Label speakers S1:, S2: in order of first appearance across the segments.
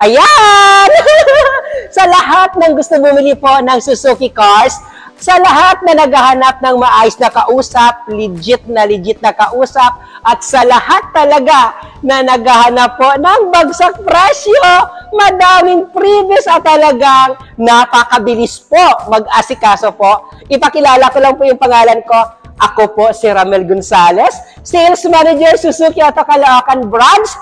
S1: Ayan! Sa lahat ng gusto bumili po ng Suzuki cars, sa lahat na naghahanap ng maayos na kausap, legit na kausap, at sa lahat talaga na naghahanap po ng bagsak presyo, madaming previous at talagang napakabilis po mag-asikaso po. Ipakilala ko lang po yung pangalan ko. Ako po si Ramel Gonzales, Sales Manager Suzuki Auto Caloocan Branch.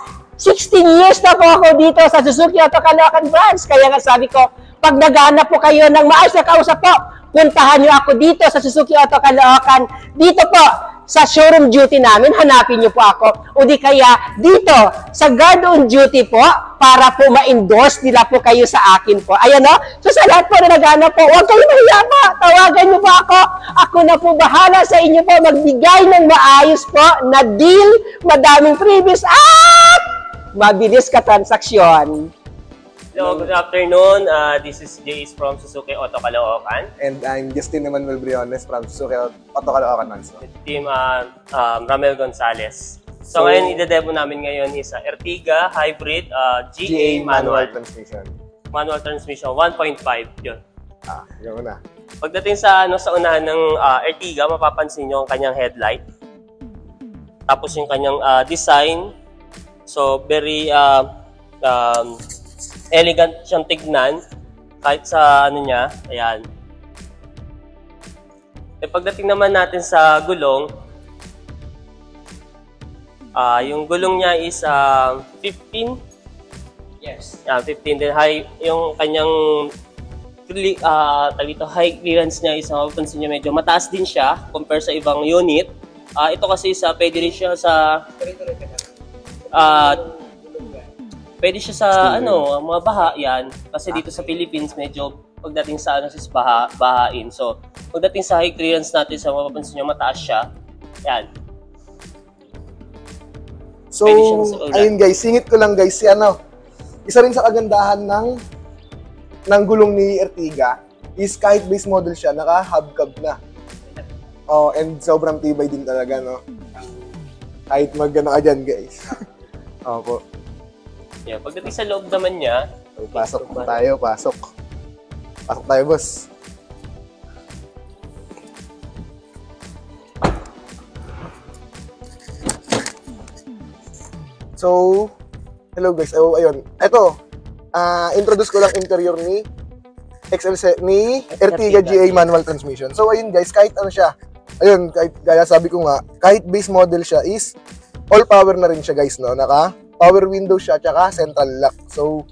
S1: 16 years na po ako dito sa Suzuki Auto Caloocan Branch. Kaya nga sabi ko, pag naghahanap po kayo ng maayos na kausap po, puntahan nyo ako dito sa Suzuki Auto Caloocan. Dito po, sa showroom duty namin, hanapin nyo po ako. O di kaya, dito, sa guard on duty po, para po ma-endorse nila po kayo sa akin po. Ayan o. So sa lahat po na naghahanap po, huwag kayo mahiya pa. Tawagan nyo po ako. Ako na po bahala sa inyo po magbigay ng maayos po na deal, madaming previous at mabilis ka transaksyon.
S2: Hello, good afternoon. This is Jace from Suzuki Auto Caloocan.
S3: And I'm Justin Emmanuel Briones from Suzuki Auto Caloocan also.
S2: Team Ramel Gonzales. So ngayon, ide-demo namin ngayon is Ertiga Hybrid GA manual
S3: transmission.
S2: Manual transmission 1.5 yun.
S3: Yun na.
S2: Pagdating sa sa unahan ng Ertiga, mapapansin nyo ang kanyang headlight. Tapos yung kanyang design. So very elegant siyang tignan kahit sa niya, ayan. Pagdating naman natin sa gulong, yung gulong niya is 15.
S1: Yes.
S2: 15 din high yung kanyang high clearance niya is mapapansin niyo medyo mataas din siya compare sa ibang unit. Ito kasi pwede rin siya sa pwede siya sa mga baha yan kasi dito sa Philippines medyo pagdating sa bahain. So pagdating sa high clearance natin sa mapapansin niyo mataas siya. Yan.
S3: So ayun guys, singit ko lang guys isa rin sa kagandahan ng gulong ni Ertiga is kahit base model siya, naka-hubcap na. And sobrang tibay din talaga, no? Kahit mag-ano ka dyan, guys. Opo.
S2: Yeah, pagdating sa loob naman niya,
S3: pasok tayo, pasok. Pasok tayo, boss. So, hello guys. Ayun. Ito, introduce ko lang interior ni Ertiga GA manual transmission. So, ayun guys, kahit ano siya. Ayun, kahit gaya sabi ko nga, kahit base model siya is all power na rin siya guys, no? Power window siya, tsaka central lock. So,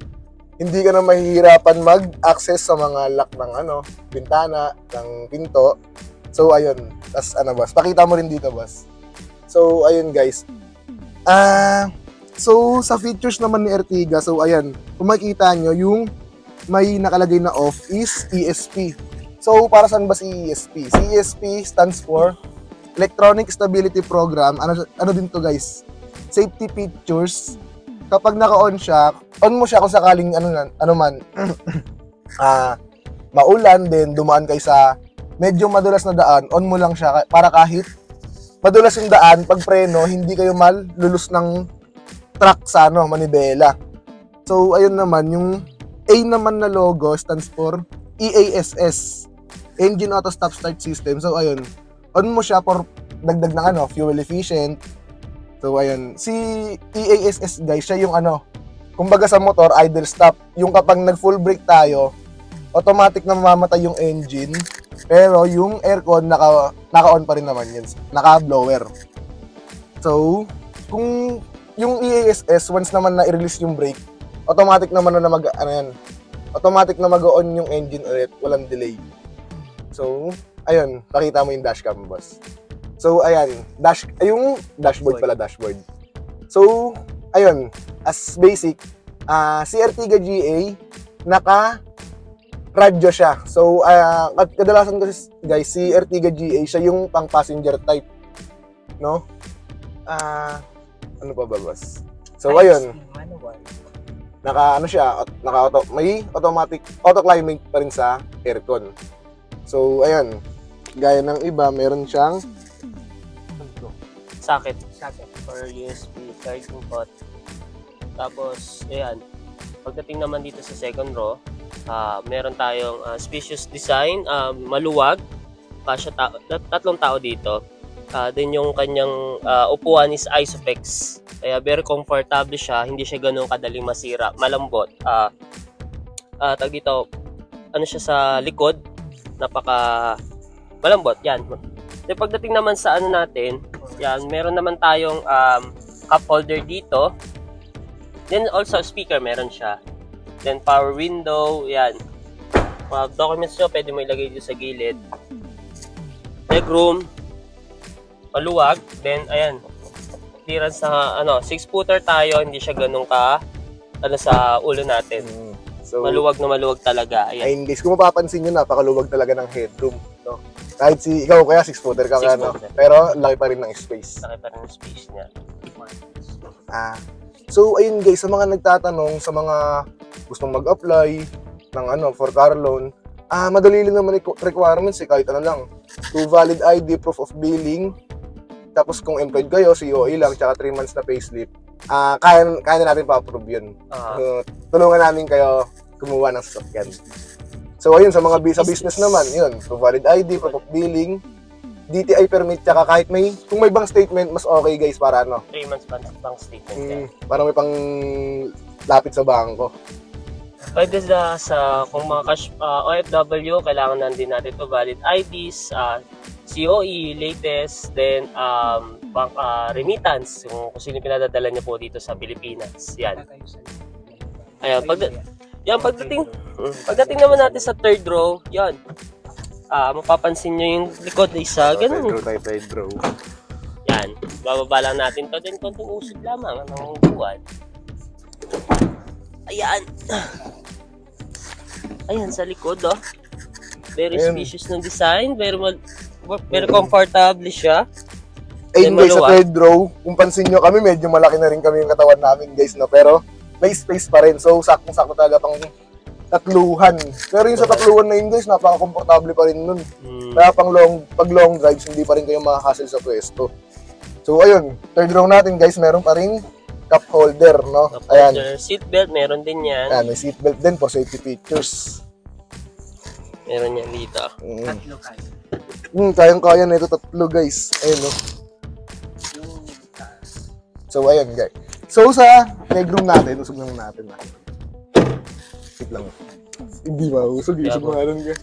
S3: hindi ka na mahihirapan mag-access sa mga lock ng bintana, ng pinto. So, ayun. Tas boss? Pakita mo rin dito, boss. So, ayun, guys. So, sa features naman ni Ertiga, so, ayan. Kung makikita nyo, yung may nakalagay na off is ESP. So, para saan ba si ESP? Si ESP stands for Electronic Stability Program. Ano din to, guys? Safety features. Kapag naka-on siya, on mo siya kung sakaling maulan, then dumaan kayo sa medyo madulas na daan, on mo lang siya para kahit madulas yung daan, pag preno, hindi kayo malulus ng truck sa manibela. So, ayun naman, yung A naman na logo stands for EASS, Engine Auto Stop Start System. So, ayun, on mo siya for dagdag ng fuel efficient. So, ayun. Si EASS, guys, siya yung kumbaga sa motor, idle stop. Yung kapag nag-full brake tayo, automatic na mamamatay yung engine. Pero yung aircon, naka-on pa rin naman yun. Naka-blower. So, kung yung EASS, once naman na i-release yung brake, automatic naman na automatic na mag-on yung engine ulit. Walang delay. So, ayun. Pakita mo yung dashcam, boss. So, ayan, yung dashboard. So, ayun, as basic, si Ertiga GA, naka-radyo siya. So, kadalasan kasi, guys, si Ertiga GA, siya yung pang-passenger type, no? Ano pa ba, boss? So, ayun, may automatic, auto-climate pa rin sa aircon. So, ayun, gaya ng iba, meron siyang
S2: socket for USB charging port. Tapos, ayan. Pagdating naman dito sa second row, meron tayong spacious design, maluwag, kasya tatlong tao dito. Then yung kanyang upuan is Isofix. Kaya very comfortable siya, hindi siya ganun kadaling masira, malambot. Tag dito, ano siya sa likod, napaka malambot, yan. Then pagdating naman sa ano natin, yan, meron naman tayong cup holder dito. Then also speaker meron siya. Then power window, yan. Mga documents nyo, pwede mo ilagay dito sa gilid. Legroom, maluwag. Then ayan, clearance na 6-footer tayo, hindi siya ganun ka sa ulo natin.
S3: So,
S2: maluwag na maluwag talaga. Ayan.
S3: Ayun guys, kung mapapansin nyo, napakaluwag talaga ng headroom. No? Kahit ikaw kaya 6-footer ka, pero laki pa rin ng space.
S2: Laki pa rin ng space niya.
S3: So ayun guys, sa mga nagtatanong, sa mga gustong mag-apply ng for car loan, madali lang naman requirements kahit ano lang. 2 valid ID, proof of billing, tapos kung employed kayo, COE lang, tsaka 3 months na payslip, kaya na natin pa-approve yun. Tulungan namin kayo kumuha ng sasakyan. So ayun, sa mga sa business naman, yun, 2 valid ID, proof of billing, DTI permit, tsaka kahit kung may bank statement, mas okay guys para
S2: 3 months bank statement.
S3: Para may pang lapit sa bangko.
S2: Pwede sa kung mga cash OFW, kailangan nandun natin to valid IDs, COE, latest, then bank remittance, kung sino pinadadala niya po dito sa Pilipinas. Yan. Ayan, pagdating naman natin sa third row, yan. Mapapansin nyo yung likod na isa, ganun.
S3: Third row.
S2: Yan, bababa lang natin to, then konting usod lamang ang buwan. Ayan. Ayan, sa likod, oh. Very spacious ng design, very comfortable siya.
S3: Ayun guys, sa third row, kung pansin nyo kami, medyo malaki na rin kami yung katawan namin guys, no? Pero may space pa rin, so sakto-sakto talaga pang tatluhan. Pero yung sa tatluhan na yun guys, napaka-komportable pa rin nun. Kaya pag long drives, hindi pa rin kayo makakahassle sa pwesto. So ayun, third row natin guys, meron pa rin cup holder, no?
S2: Cup holder, seatbelt, meron din yan.
S3: Ayan, may seatbelt din for safety features.
S2: Meron yan dito.
S4: Tatlo kayo.
S3: Kayang-kaya na ito, tatlo guys. Ayun, no? So ayun guys. So sa legroom natin, usog naman natin. Wait lang. Hindi mausog, usog mo natin guys.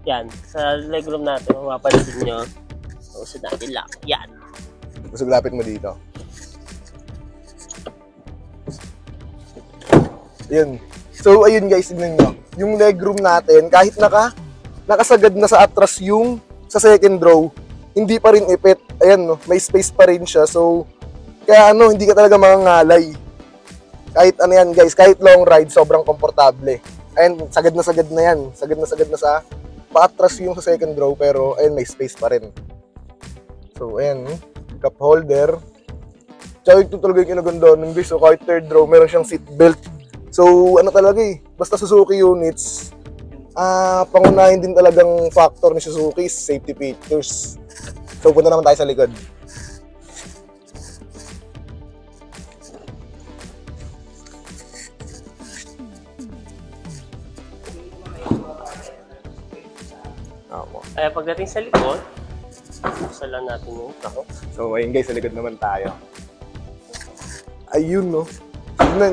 S2: Yan, sa legroom natin, mapapansin nyo. Usog natin lang. Yan.
S3: Usog lapit mo dito. Ayun. So ayun guys, tignan nyo. Yung legroom natin, kahit nakasagad na sa atras yung sa second row, hindi pa rin ipit. Ayan, no, may space pa rin siya. So, kaya hindi ka talaga mangangalay. Kahit ano yan guys, kahit long ride, sobrang komportable. Ayan, sagad na yan. Sagad na sa paatras yung sa second row, pero ayan, may space pa rin. So, ayan, cup holder. Tsaka ito talaga yung kinaganda nun guys. So, kahit third row, meron siyang seat belt. So, ano talaga basta Suzuki units, pangunahin din talagang factor ni Suzuki, safety features. So, punta naman tayo sa likod.
S2: Kaya pagdating sa likod, buksan lang natin yung tako.
S3: So, ayun guys, sa likod naman tayo. Ayun, no.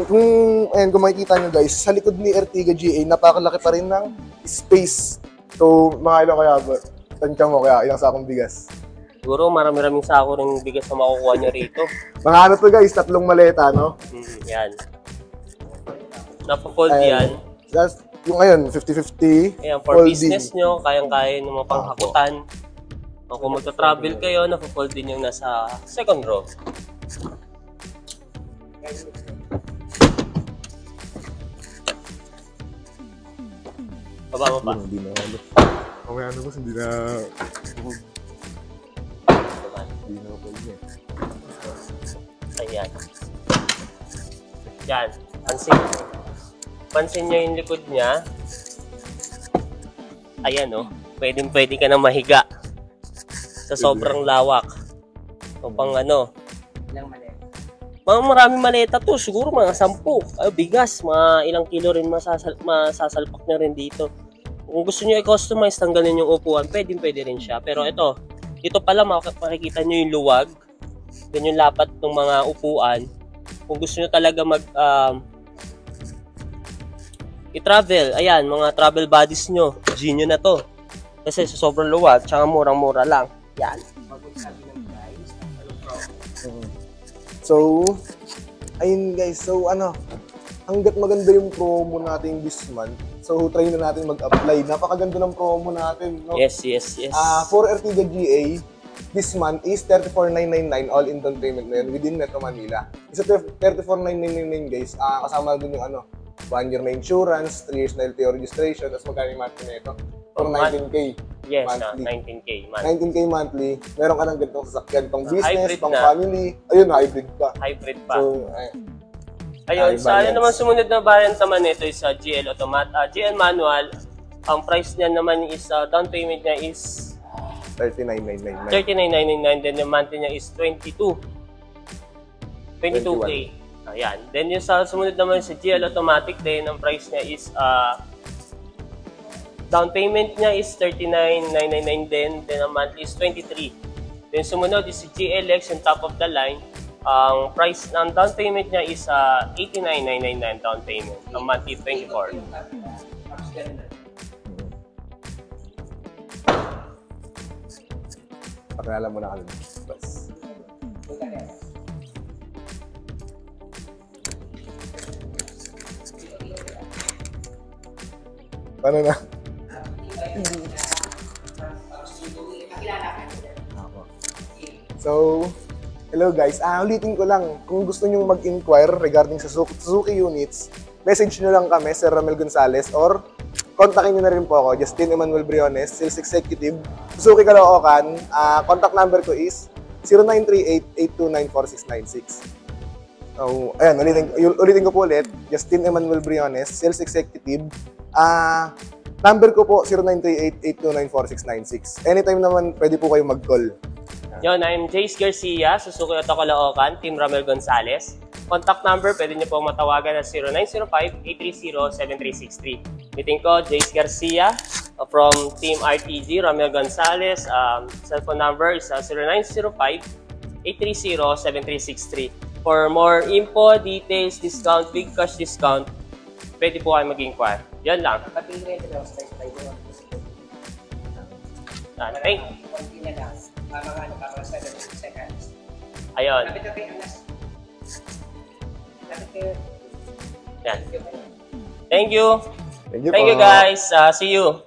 S3: Kung makikita nyo guys, sa likod ni Ertiga GA, napakalaki pa rin ng space. So, mga ilang kaya ba? Tansya mo kaya, ilang sakong bigas?
S2: Siguro marami-raming sako rin bigas na makukuha nyo rito.
S3: Mga ano to guys, 3 maleta, no?
S2: Yan. Napafold yan.
S3: That's, yung ngayon, 50-50.
S2: Ayan, for business nyo, kayang-kaya ng mga panghakutan. Kung magta-travel kayo, napafold din yung nasa second row. Baba mo pa.
S3: Hindi na ano. Okay, ano ba? Hindi na... Hindi na pa yun.
S2: Ayan. Yan. Pansin nyo yung likod niya. Ayan, oh. Pwede ka na mahiga. Sa sobrang lawak. O pang ano.
S4: Ilang maleta?
S2: Mga maraming maleta to, siguro mga 10. Bigas, mga ilang kilo rin masasalpak na rin dito. Kung gusto nyo i-customize, tanggalin yung upuan, pwede rin siya. Pero ito pala makikita nyo yung luwag, yan yung lapat ng mga upuan. Kung gusto nyo talaga i-travel, ayan, mga travel buddies nyo, Genio na to. Kasi sobrang luwag, tsaka murang-mura lang. Yan.
S3: So, ayun guys. So, hanggat maganda yung promo natin this month, so try na natin mag-apply. Napakaganda ng promo natin, no?
S2: Yes.
S3: For Ertiga GA, this month is 34,999 all in down payment na yun within Metro Manila. Isa 34,999 guys, kasama dun yung 1 year na insurance, 3 years na LTO registration, tapos magkano yung monthly na ito? For 19K.
S2: Yes,
S3: monthly.
S2: 19K monthly.
S3: 19K monthly. Meron ka ng ganitong sasakyan, pang business,
S2: Hybrid
S3: pang
S2: na.
S3: family. Ayun, hybrid pa.
S2: Hybrid pa.
S3: So,
S2: Ayun, sa naman sumunod na variant naman ito is GL GL manual. Ang price niya naman is, down payment niya is
S3: 39,999.
S2: 39,999. Then yung monthly niya is 22K. Ayan. Then yung sa sumunod naman sa GL Automatic din, ang price niya is down payment niya is 39,999 din. Then ang monthly is 23. Then sumunod is si GLX yung top of the line. Ang price ng down payment niya is 89,999 down payment. Ang monthly 24.
S3: Pakilala mo na kami. Bas. Paano na? So, hello guys. Ulitin ko lang, kung gusto nyo mag-inquire regarding sa Suzuki units, message nyo lang kami, Sir Ramel Gonzales, or kontakin nyo na rin po ako, Justin Emmanuel Briones, Sales Executive, Suzuki Caloocan. Contact number ko is 0938-829-4696. So, ayan, ulitin ko po ulit, Justin Emmanuel Briones, Sales Executive. Number ko po, 0938-829-4696. Anytime naman, pwede po kayo mag-call.
S2: Yon, I'm Jace Garcia, Suzuki Auto Caloocan, Team Ramel Gonzales. Contact number, pwede niyo po matawagan na 0905-830-7363. Meeting ko, Jace Garcia from Team RTG, Ramel Gonzales. Cellphone number is 0905-830-7363. For more info, details, discount, big cash discount, pwede po kayo mag-inquire. Yan lang. Ayun. Yan. Thank you.
S3: Thank you
S2: Thank you
S3: po.
S2: guys. See you.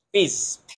S2: Peace.